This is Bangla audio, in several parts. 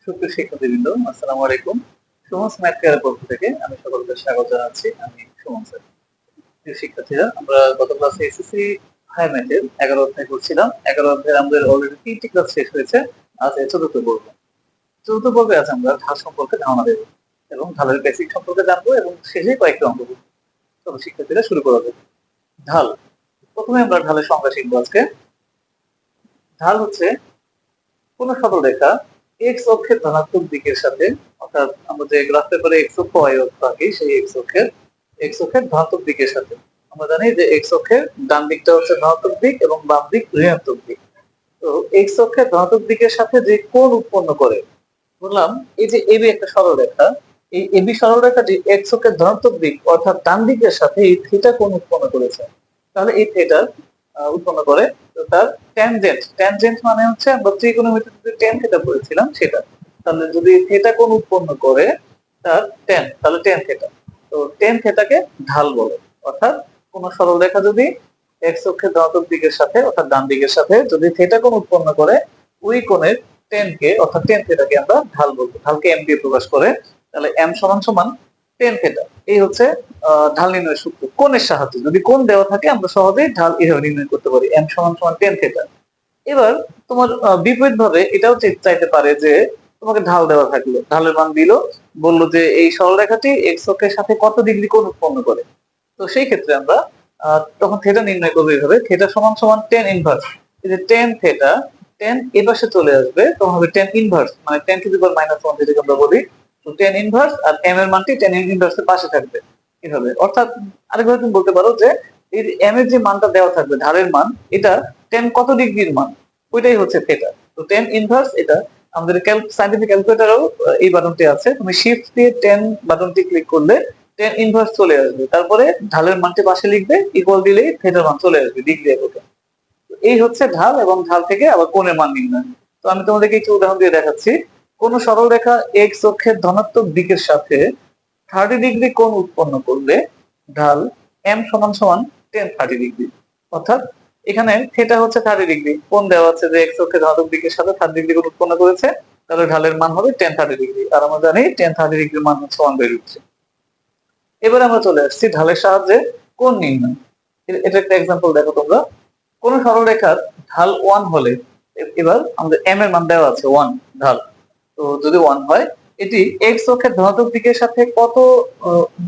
সুপ্রিয় শিক্ষার্থীবৃন্দ, আসসালামু আলাইকুম। সুমন ম্যাথ কেয়ারের পক্ষ থেকে আমি সকলকে স্বাগত জানাচ্ছি। আমি সুমন স্যার। প্রিয় শিক্ষার্থীরা, আমরা গত ক্লাসে এসএসসি হায়ার ম্যাথের 11 অধ্যায় করছিলাম। 11 অধ্যায়ে আমাদের অলরেডি 3টি ক্লাস শেষ হয়েছে। আজ চতুর্থ পর্ব। চতুর্থ পর্বে আজ আমরা ঢাল সম্পর্কে ধারণা দেব এবং ঢালের বেসিক সম্পর্কে জানবো এবং শেষে কয়েকটি অঙ্ক করব। চলো শিক্ষার্থীরা, শুরু করা যাক। ঢাল। প্রথমে আমরা ঢালের সংজ্ঞা শিখবো আজকে। ঢাল হচ্ছে কোন সরলরেখা এক্স অক্ষের ধনাত্মক দিকের সাথে, অর্থাৎ আমরা যে গ্রাফ পেপারে এক্স অক্ষ ওয়াই অক্ষ আঁকি, সেই এক্স অক্ষের ধনাত্মক দিকের সাথে। আমরা জানি যে এক্স অক্ষের ডান দিকটা হচ্ছে ধনাত্মক দিক এবং বাম দিক ঋণাত্মক দিক। তো এক্স অক্ষের ধনাত্মক দিকের সাথে যে কোণ উৎপন্ন করে, বললাম এই যে এবি একটা সরলরেখা, এই এবি সরলরেখাটি এক্স অক্ষের ধনাত্মক দিক অর্থাৎ ডান দিকের সাথে এই থিটা কোণ উৎপন্ন করেছে। তাহলে এই থিটা উৎপন্ন করে, তো তার ট্যানজেন্ট, ট্যানজেন্ট মানে হচ্ছে আমরা ত্রিকোণমিতিতে যে ট্যান থিটা পড়েছিলাম সেটা। তাহলে যদি থিটা কোণ উৎপন্ন করে তার ট্যান, তাহলে ট্যান থিটা। তো ট্যান থিটাকে ঢাল বলে। অর্থাৎ কোন সরলরেখা যদি এক্স অক্ষের ধনাত্মক দিকের সাথে অর্থাৎ ডান দিকের সাথে যদি থিটা কোণ উৎপন্ন করে, ওই কোণের টেন কে অর্থাৎ টেন থিটাকে আমরা ঢাল বলবো। ঢালকে এম দিয়ে প্রকাশ করে। তাহলে এম সমান সমান টেন থিটা। এই হচ্ছে ঢাল নির্ণয়ের সূত্র। কোণের সাহায্যে, যদি কোণ দেওয়া থাকে আমরা সহজেই ঢাল এভাবে নির্ণয় করতে পারি, এম সমান সমান টেন থিটা। এবার তোমার বিপরীত ভাবে এটাও চাইতে পারে যে তোমাকে ঢাল দেওয়া থাকলো, ঢালের মান দিল, বললো যে এই সরলরেখাটি এক্স অক্ষের সাথে কত ডিগ্রি কোণ উৎপন্ন করে। তো সেই ক্ষেত্রে আমরা তখন থিটা নির্ণয় করবো এইভাবে, থিটা সমান সমান টেন ইনভার্স। এই যে টেন থিটা, টেন এ পাশে চলে আসবে, তখন হবে টেন ইনভার্স, মানে ten to the power minus one যেটাকে আমরা বলি। তো টেন ইনভার্স আর এম এর মানটি টেন ইনভার্স এর পাশে থাকবে এভাবে। অর্থাৎ আরেকভাবে তুমি বলতে পারো যে এই এম এর যে মানটা দেওয়া থাকবে, ঢালের মান, এটা টেন কত ডিগ্রির মান, ওইটাই হচ্ছে থিটা। তো টেন ইনভার্স এটা আমাদের সাইন্টিফিক ক্যালকুলেটরেও এই বাটনটি আছে, তুমি শিফট দিয়ে টেন বাটনটি ক্লিক করলে টেন ইনভার্স চলে আসবে, তারপরে ঢালের মানটি পাশে লিখবে, ইকুয়াল দিলেই থিটার মান চলে আসবে ডিগ্রি এককে। এই হচ্ছে ঢাল, এবং ঢাল থেকে আবার কোণের মান নির্ণয়। তো আমি তোমাদেরকে একটু উদাহরণ দিয়ে দেখাচ্ছি। কোন সরলরেখা এক্স অক্ষের ধনাত্মক দিকের সাথে 30 ডিগ্রি কোণ উৎপন্ন করলে ঢাল এম সমান সমান টেন 30 ডিগ্রি। অর্থাৎ এখানে থিটা হচ্ছে 30 ডিগ্রি, কোণ দেওয়া আছে যে এক্স অক্ষের ধনাত্মক দিকের সাথে 30 ডিগ্রি কোণ উৎপন্ন করেছে, তাহলে ঢালের মান হবে টেন 30 ডিগ্রি। আর আমরা জানি টেন 30 ডিগ্রির মান হচ্ছে 1/√3। এবার আমরা চলে আসছি ঢালের সাহায্যে কোণ নির্ণয়। এটা একটা এক্সাম্পল দেখো তোমরা। কোন সরলরেখার ঢাল 1 হলে, এবার আমাদের এম এর মান দেওয়া আছে 1 ঢাল। তো যদি 1 হয়, এটি এক্স অক্ষের ধনাত্মক দিকের সাথে কত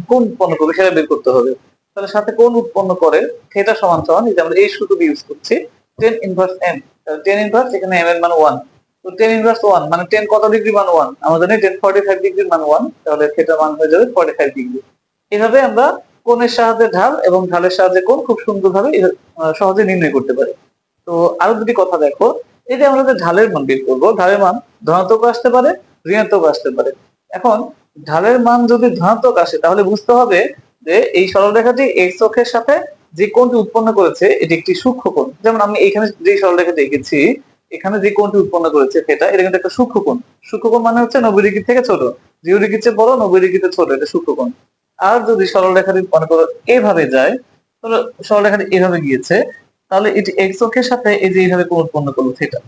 কোণ উৎপন্ন করবে সেটা বের করতে হবে। তাহলে সাথে কোণ উৎপন্ন করে থিটা সমান সমান, এই যে আমরা এই সূত্রটি ইউজ করছি, tan inverse m. Tan inverse, এখানে এম এর মান 1। তো টেন ইনভার্স 1 মানে টেন কত ডিগ্রি মান 1, আমরা জানি টেন 45 ডিগ্রির মান 1, তাহলে থিটা মান হয়ে যাবে 45 ডিগ্রি। এভাবে আমরা কোণের সাহায্যে ঢাল এবং ঢালের সাহায্যে কোণ খুব সুন্দরভাবে সহজে নির্ণয় করতে পারি। তো আরো দুটি কথা দেখো। এই যে আমরা যে ঢালের মান বের করবো, ঢালের মান ধনাত্মক আসতে পারে, ঋণাত্মক আসতে পারে। এখন ঢালের মান যদি ধনাত্মক আসে, তাহলে বুঝতে হবে যে এই সরলরেখাটি এক্স অক্ষের সাথে যে কোণটি উৎপন্ন করেছে এটি একটি সূক্ষ্ম কোণ। যেমন আমি এখানে যে সরলরেখাটি এঁকেছি, এখানে যে কোণটি উৎপন্ন করেছে এটা কিন্তু একটা সূক্ষ্ম কোণ। সূক্ষ্ম কোণ মানে হচ্ছে 90 ডিগ্রি থেকে ছোট, 0 ডিগ্রির চেয়ে বড়, 90 ডিগ্রিতে ছোট, এটা সূক্ষ্ম কোণ। আর যদি সরলরেখাটি মনে করো এভাবে যায়, তাহলে সরলরেখাটি এভাবে গিয়েছে, তাহলে এটি এক্স অক্ষের সাথে এই যে এইভাবে কোণ উৎপন্ন করলো থিটা,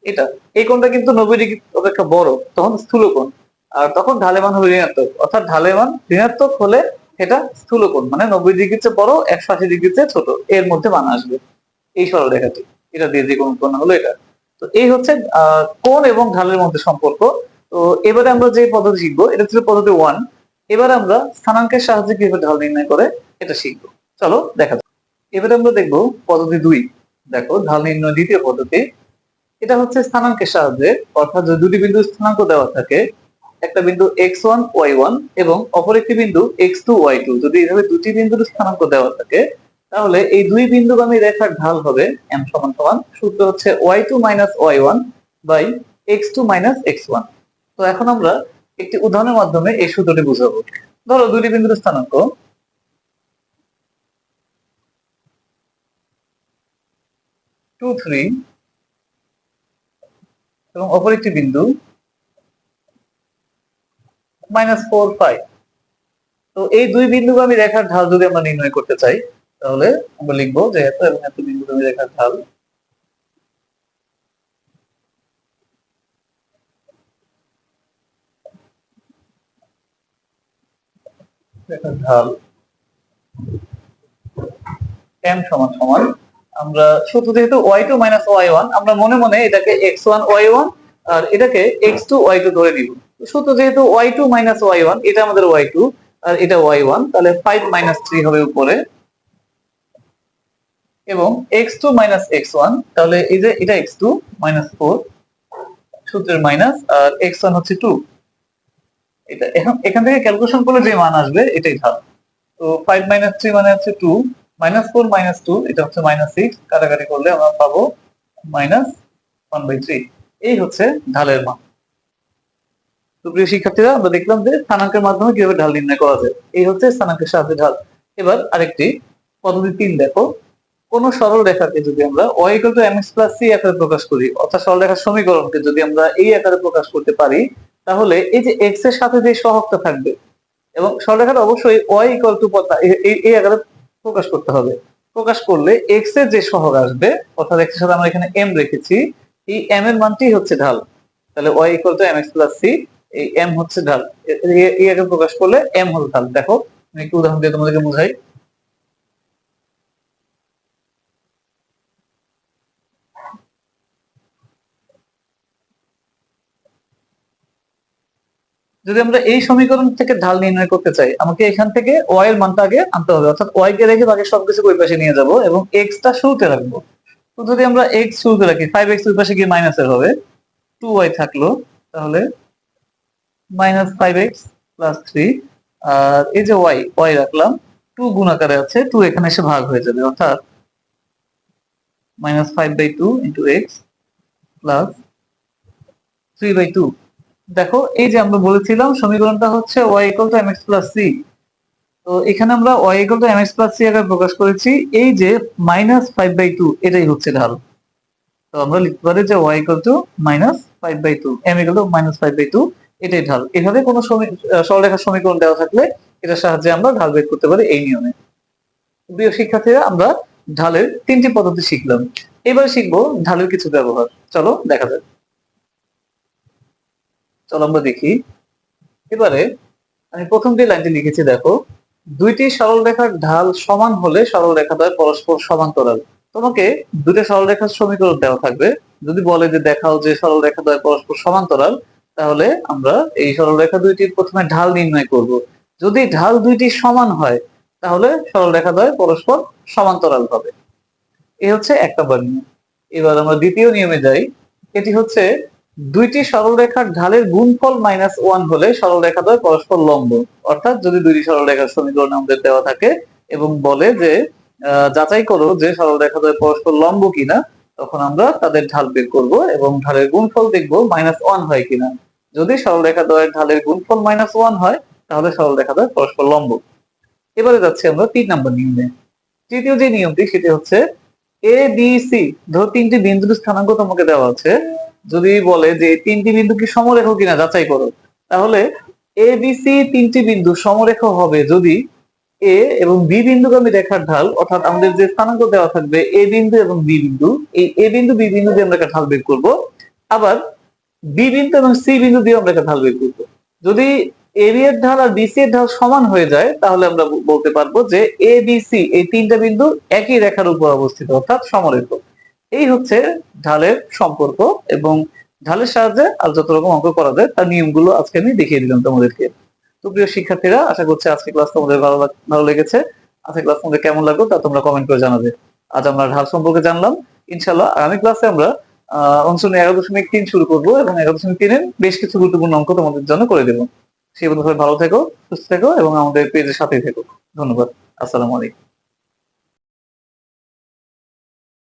এটা, এই কোণটা কিন্তু 90 ডিগ্রি অপেক্ষা বড়, তখন স্থূল কোণ। আর তখন ঢালের মান হবে ঋণাত্মক, অর্থাৎ ঢালের মান ঋণাত্মক হলে এটা স্থূল কোণ, মানে 90 ডিগ্রির চেয়ে বড়, 180 ডিগ্রির চেয়ে ছোট, এর মধ্যে মান আসবে এই সরলরেখাটি। এটা দিয়ে যে কোণ উৎপন্ন হলো এটা। তো এই হচ্ছে কোণ এবং ঢালের মধ্যে সম্পর্ক। তো এবারে আমরা যে পদ্ধতি শিখবো এটা ছিল পদ্ধতি 1। এবার আমরা স্থানাঙ্কের সাহায্যে কিভাবে ঢাল নির্ণয় করে এটা শিখবো। চলো দেখা যাক। এবারে আমরা দেখবো পদ্ধতি 2। দেখো, ঢাল নির্ণয় দ্বিতীয় পদ্ধতি। এটা হচ্ছে স্থানাঙ্কের সাহায্যে, অর্থাৎ যদি দুটি বিন্দু স্থানাঙ্ক দেওয়া থাকে, একটা বিন্দু x1 y1 এবং অপর একটি বিন্দু x2 y2, যদি এইভাবে দুটি বিন্দুর স্থানাঙ্ক দেওয়া থাকে, তাহলে এই দুই বিন্দুগামী রেখার ঢাল হবে m সমান সমান, সূত্র হচ্ছে y2 minus y1 by x2 minus x1। তো এখন আমরা একটি উদাহরণের মাধ্যমে এই সূত্রটি বুঝাবো। ধরো দুটি বিন্দুর স্থানাঙ্ক 2 3 এবং অপর একটি বিন্দু -4 5। তো এই দুই বিন্দুগামী রেখার ঢাল যদি আমরা নির্ণয় করতে চাই, তাহলে আমরা লিখবো যে এত এবং এত বিন্দুগামী রেখার ঢাল ঢাল m সমান সমান, আমরা সূত্র যেহেতু y2 মাইনাস y1, আমরা মনে মনে এটাকে x1 y1 আর এটাকে x2 y2 ধরে নিব। সূত্র যেহেতু y2 মাইনাস y1, এটা আমাদের y2 আর এটা y1, তাহলে 5 মাইনাস 3 হবে উপরে, এবং x2 মাইনাস x1, তাহলে এই যে এটা x2 মাইনাস 4 সূত্রের মাইনাস, আর x1 হচ্ছে 2। এটা এখন এখান থেকে ক্যালকুলেশন করলে যে মান আসবে এটাই ঢাল। তো 5 মাইনাস 3 মানে হচ্ছে 2, মাইনাস 4 মাইনাস 2 এটা হচ্ছে মাইনাস 6, কাটাকাটি করলে আমরা পাবো মাইনাস 1/3। এই হচ্ছে ঢালের মান। তো প্রিয় শিক্ষার্থীরা, আমরা দেখলাম যে স্থানাঙ্কের মাধ্যমে কিভাবে ঢাল নির্ণয় করা যায়। এই হচ্ছে স্থানাঙ্কের সাহায্যে ঢাল। এবার আরেকটি পদ্ধতি 3 দেখো। কোন সরল রেখাকে যদি আমরা y = mx + c আকারে প্রকাশ করি, অর্থাৎ সরল রেখার সমীকরণকে যদি আমরা এই আকারে প্রকাশ করতে পারি, তাহলে এই যে x এর সাথে যে সহগটা থাকবে, এবং সরলরেখাটা অবশ্যই y এই আকারে প্রকাশ করতে হবে। প্রকাশ করলে x এর যে সহগ আসবে, অর্থাৎ x এর সাথে আমরা এখানে m রেখেছি, এই m এর মানটি হচ্ছে ঢাল। তাহলে y = mx + c, এই m হচ্ছে ঢাল। এই আকারে প্রকাশ করলে m হলো ঢাল। দেখো আমি একটু উদাহরণ দিয়ে তোমাদেরকে বোঝাই। যদি আমরা এই সমীকরণ থেকে ঢাল নির্ণয় করতে চাই, আমাকে এখান থেকে y এর মানটা আগে আনতে হবে, অর্থাৎ y কে রেখে বাকি সবকিছু ওই পাশে নিয়ে যাব এবং x টা শুরুতে রাখবো। তো যদি আমরা x শুরুতে রাখি, 5x ওই পাশে গিয়ে মাইনাসের হবে, 2y থাকলো, তাহলে মাইনাস 5x প্লাস 3, আর এই যে y রাখলাম, 2 গুণ আকারে আছে, 2 এখানে এসে ভাগ হয়ে যাবে, অর্থাৎ মাইনাস 5/2 ইন্টু এক্স প্লাস 3/2। দেখো এই যে আমরা বলেছিলাম সমীকরণটা হচ্ছে y = mx + c। তো এখানে আমরা y = mx + c আকারে প্রকাশ করেছি। এই যে মাইনাস 5/2 এটাই হচ্ছে ঢাল। তো আমরা লিখতে পারি যে y = -5/2, m = -5/2, এটাই ঢাল। এভাবে কোনো সরলরেখার সমীকরণ দেওয়া থাকলে এটার সাহায্যে আমরা ঢাল বের করতে পারি এই নিয়মে। প্রিয় শিক্ষার্থীরা, আমরা ঢালের 3টি পদ্ধতি শিখলাম। এবার শিখবো ঢালের কিছু ব্যবহার। চলো দেখা যাক। চলো আমরা দেখি। এবারে আমি প্রথম যে লাইনটি লিখেছি দেখো, দুইটি সরলরেখার ঢাল সমান হলে সরলরেখাদ্বয় পরস্পর সমান্তরাল। তোমাকে দুটো সরলরেখার সমীকরণ দেওয়া থাকবে, যদি বলে যে দেখাও যে সরলরেখাদ্বয় পরস্পর সমান্তরাল, তাহলে আমরা এই সরলরেখা দুইটির প্রথমে ঢাল নির্ণয় করব। যদি ঢাল দুইটি সমান হয়, তাহলে সরলরেখাদ্বয় পরস্পর সমান্তরাল হবে। এই হচ্ছে 1 নম্বর নিয়ম। এবার আমরা দ্বিতীয় নিয়মে যাই। এটি হচ্ছে দুইটি সরলরেখার ঢালের গুণফল -1 হলে সরলরেখাদ্বয় পরস্পর লম্ব। অর্থাৎ যদি দুইটি সরলরেখার সমীকরণ আমাদের দেওয়া থাকে এবং বলে যে যাচাই করো যে সরলরেখাদ্বয় পরস্পর লম্ব কিনা, তখন আমরা তাদের ঢাল বের করব এবং ঢালের গুণফল দেখব -1 হয় কিনা। যদি সরলরেখাদ্বয়ের ঢালের গুণফল -1 হয়, তাহলে সরলরেখাদ্বয় পরস্পর লম্ব। এবারে যাচ্ছি আমরা 3 নম্বর নিয়মে। তৃতীয় যে নিয়মটি সেটি হচ্ছে এ বি সি, ধরো তিনটি বিন্দুর স্থানাঙ্ক তোমাকে দেওয়া আছে। যদি বলে যে তিনটি বিন্দু কি সমরেখ কিনা যাচাই করো, তাহলে এ বি সি তিনটি বিন্দু সমরেখ হবে যদি এ এবং বি বিন্দুগামী রেখার ঢাল, অর্থাৎ আমাদের যে স্থানাঙ্ক দেওয়া থাকবে এ বিন্দু এবং বি বিন্দু, এই এ বিন্দু বি বিন্দু দিয়ে আমরা একটা ঢাল বের করবো। আবার বি বিন্দু এবং সি বিন্দু দিয়ে আমরা একটা ঢাল বের করবো। যদি এ বি এর ঢাল আর বিসি এর ঢাল সমান হয়ে যায়, তাহলে আমরা বলতে পারবো যে এ বি সি এই তিনটা বিন্দু একই রেখার উপর অবস্থিত, অর্থাৎ সমরেখ। এই হচ্ছে ঢালের সম্পর্ক, এবং ঢালের সাহায্যে আর যত রকম অঙ্ক করা যায় তার নিয়মগুলো আজকে আমি দেখিয়ে দিলাম তোমাদেরকে। তো প্রিয় শিক্ষার্থীরা, আশা করছি আজকে ক্লাস তোমাদের ভালো লেগেছে। আজকে ক্লাস তোমাদের কেমন লাগলো তা তোমরা কমেন্ট করে জানাবে। আজ আমরা ঢাল সম্পর্কে জানলাম। ইনশাআল্লাহ আগামী ক্লাসে আমরা অনুশীলনী 11.3 শুরু করবো এবং 11.3 এর বেশ কিছু গুরুত্বপূর্ণ অঙ্ক তোমাদের জন্য করে দেবো। সেই পর্যন্ত ভালো থেকো, সুস্থ থেকো এবং আমাদের পেজের সাথেই থেকো। ধন্যবাদ। আসসালামু আলাইকুম।